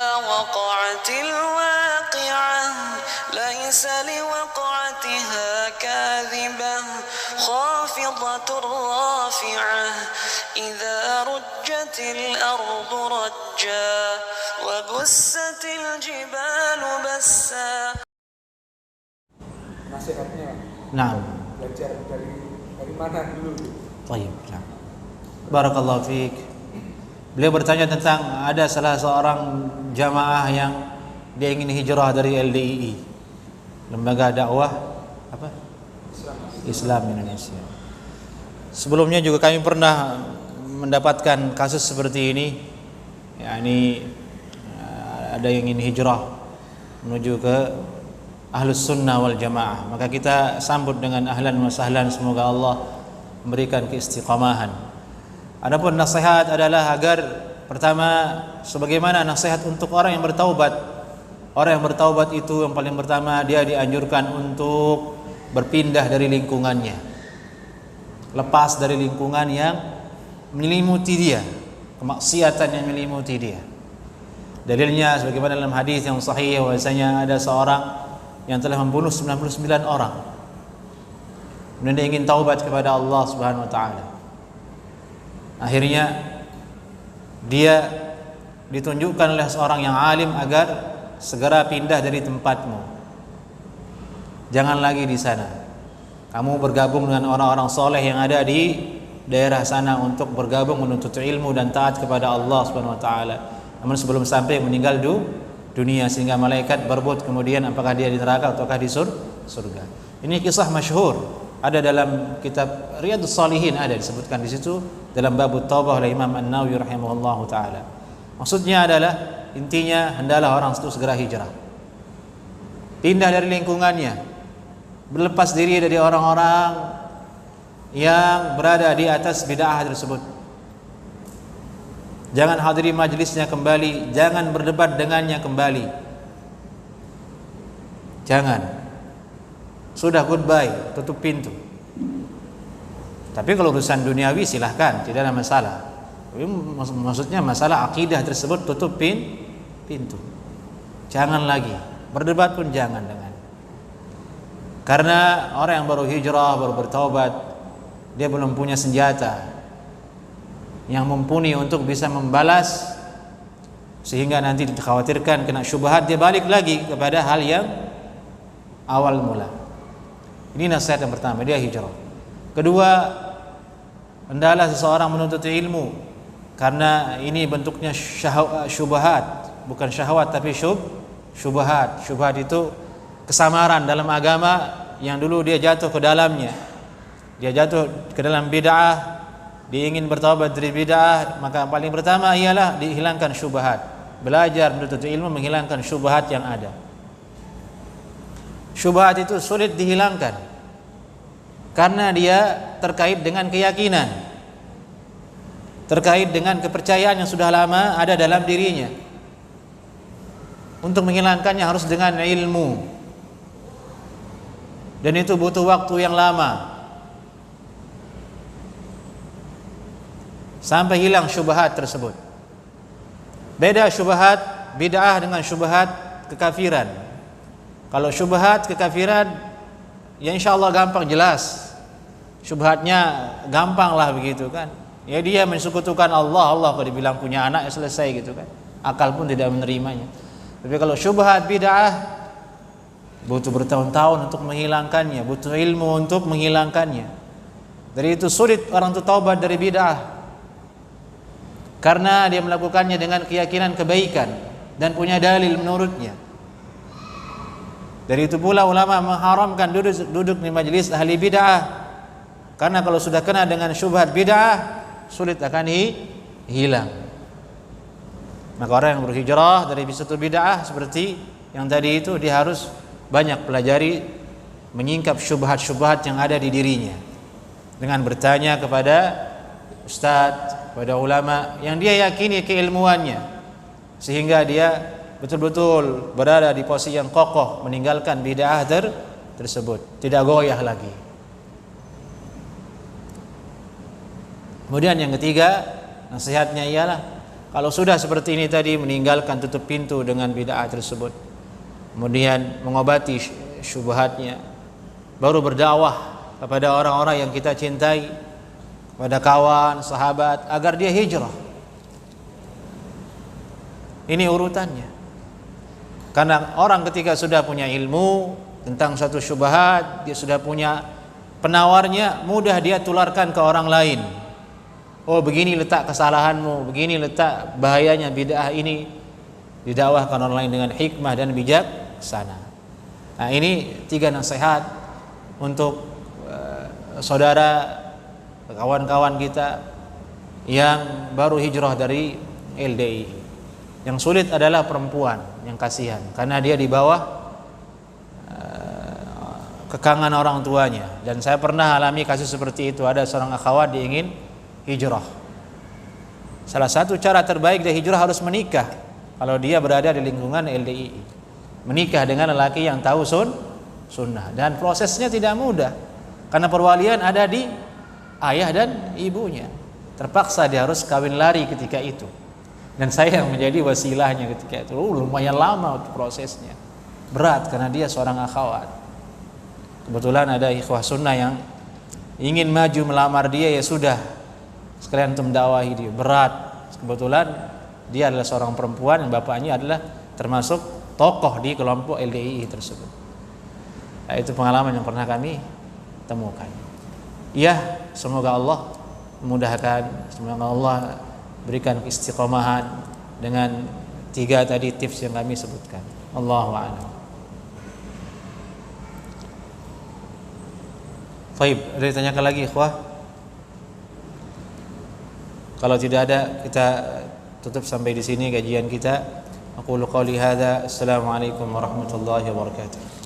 وقعت الواقعة ليس لوقعتها كاذبة خافضة رافعة إذا رجت الأرض رجا وبست الجبال بسا. Nasihatnya. Naam. Belajar dari mana dulu? Baik. Barakallahu fiik. Beliau bertanya tentang ada salah seorang jamaah yang dia ingin hijrah dari LDII, Lembaga Dakwah Islam Indonesia. Sebelumnya juga kami pernah mendapatkan kasus seperti ini, yakni ada yang ingin hijrah menuju ke Ahlus Sunnah wal Jamaah. Maka kita sambut dengan ahlan wa sahlan, semoga Allah memberikan keistiqamahan. Adapun nasihat adalah agar pertama, sebagaimana nasihat untuk orang yang bertaubat. Orang yang bertaubat itu yang paling pertama dia dianjurkan untuk berpindah dari lingkungannya, lepas dari lingkungan yang menyelimuti dia, kemaksiatan yang menyelimuti dia. Dalilnya sebagaimana dalam hadis yang sahih bahwasanya ada seorang yang telah membunuh 99 orang. Kemudian dia ingin taubat kepada Allah Subhanahu wa taala. Akhirnya dia ditunjukkan oleh seorang yang alim agar segera pindah dari tempatmu. Jangan lagi di sana. Kamu bergabung dengan orang-orang soleh yang ada di daerah sana untuk bergabung menuntut ilmu dan taat kepada Allah Subhanahu wa taala. Namun sebelum sampai meninggal dunia, sehingga malaikat berebut kemudian apakah dia di neraka ataukah di surga. Ini kisah masyhur, ada dalam kitab Riyadhus Shalihin, ada disebutkan di situ dalam bab taubah oleh Imam An-Nawawi rahimahullahu taala. Maksudnya adalah intinya hendaklah orang itu segera hijrah. Pindah dari lingkungannya, berlepas diri dari orang-orang yang berada di atas bid'ah tersebut. Jangan hadiri majlisnya kembali, jangan berdebat dengannya kembali. Jangan. Sudah goodbye, tutup pintu. Tapi kalau urusan duniawi silahkan, tidak ada masalah. Tapi maksudnya masalah akidah tersebut tutup pintu. Jangan lagi, berdebat pun jangan dengan. Karena orang yang baru hijrah, baru bertaubat, dia belum punya senjata yang mumpuni untuk bisa membalas, sehingga nanti dikhawatirkan kena syubhat, dia balik lagi kepada hal yang awal mula. Ini nasihat yang pertama, dia hijrah. Kedua, hendaklah seseorang menuntut ilmu, karena ini bentuknya syubhat, bukan syahwat tapi syubhat. Syubhat itu kesamaran dalam agama yang dulu dia jatuh ke dalamnya. Dia jatuh ke dalam bid'ah, dia ingin bertaubat dari bid'ah, maka paling pertama ialah dihilangkan syubhat. Belajar menuntut ilmu menghilangkan syubhat yang ada. Syubhat itu sulit dihilangkan karena dia terkait dengan keyakinan, terkait dengan kepercayaan yang sudah lama ada dalam dirinya. Untuk menghilangkannya harus dengan ilmu, dan itu butuh waktu yang lama sampai hilang syubhat tersebut. Beda syubhat bid'ah dengan syubhat kekafiran. Kalau syubhat kekafiran, ya insyaallah gampang jelas. Syubhatnya gampang lah begitu kan. Ya dia mensekutukan Allah kalau dibilang punya anak ya selesai gitu kan. Akal pun tidak menerimanya. Tapi kalau syubhat bid'ah, butuh bertahun-tahun untuk menghilangkannya, butuh ilmu untuk menghilangkannya. Dari itu sulit orang itu taubat dari bid'ah, karena dia melakukannya dengan keyakinan kebaikan dan punya dalil menurutnya. Dari itu pula ulama mengharamkan duduk di majelis ahli bid'ah, karena kalau sudah kena dengan syubhat bid'ah sulit akan hilang. Maka orang yang berhijrah dari satu bid'ah seperti yang tadi itu, dia harus banyak pelajari, menyingkap syubhat-syubhat yang ada di dirinya dengan bertanya kepada ustadz, kepada ulama yang dia yakini keilmuannya, sehingga dia betul-betul berada di posisi yang kokoh meninggalkan bid'ah tersebut, tidak goyah lagi. Kemudian yang ketiga, nasihatnya ialah Kalau sudah seperti ini tadi, meninggalkan, tutup pintu dengan bid'ah tersebut, kemudian mengobati syubhatnya, baru berdakwah kepada orang-orang yang kita cintai, kepada kawan, sahabat, agar dia hijrah. Ini urutannya. Karena orang ketika sudah punya ilmu tentang satu syubhat, dia sudah punya penawarnya, mudah dia tularkan ke orang lain. Oh, begini letak kesalahanmu, begini letak bahayanya bid'ah ini. Didakwahkan orang lain dengan hikmah dan bijaksana. Nah, ini 3 nasihat untuk saudara, kawan-kawan kita yang baru hijrah dari LDI. Yang sulit adalah perempuan, yang kasihan, karena dia di bawah kekangan orang tuanya. Dan saya pernah alami kasus seperti itu. Ada seorang akhwat, dia ingin hijrah. Salah satu cara terbaik dia hijrah harus menikah. Kalau dia berada di lingkungan LDI, menikah dengan lelaki yang tahu sunnah. Dan prosesnya tidak mudah, karena perwalian ada di ayah dan ibunya. Terpaksa dia harus kawin lari ketika itu. Dan saya yang menjadi wasilahnya ketika itu. Lumayan lama prosesnya, berat karena dia seorang akhwat. Kebetulan ada ikhwah sunnah yang ingin maju melamar dia, ya sudah, sekalian untuk mendakwahi dia. Berat. Kebetulan dia adalah seorang perempuan yang bapaknya adalah termasuk tokoh di kelompok LDI tersebut. Nah, itu pengalaman yang pernah kami temukan. Ya, semoga Allah memudahkan, semoga Allah berikan istiqomahan dengan 3 tadi tips yang kami sebutkan. Allahu a'lam. Baik, ada yang ditanyakan lagi, ikhwah? Kalau tidak ada, kita tutup sampai di sini kajian kita. Aqulu qouli hadza. Assalamualaikum warahmatullahi wabarakatuh.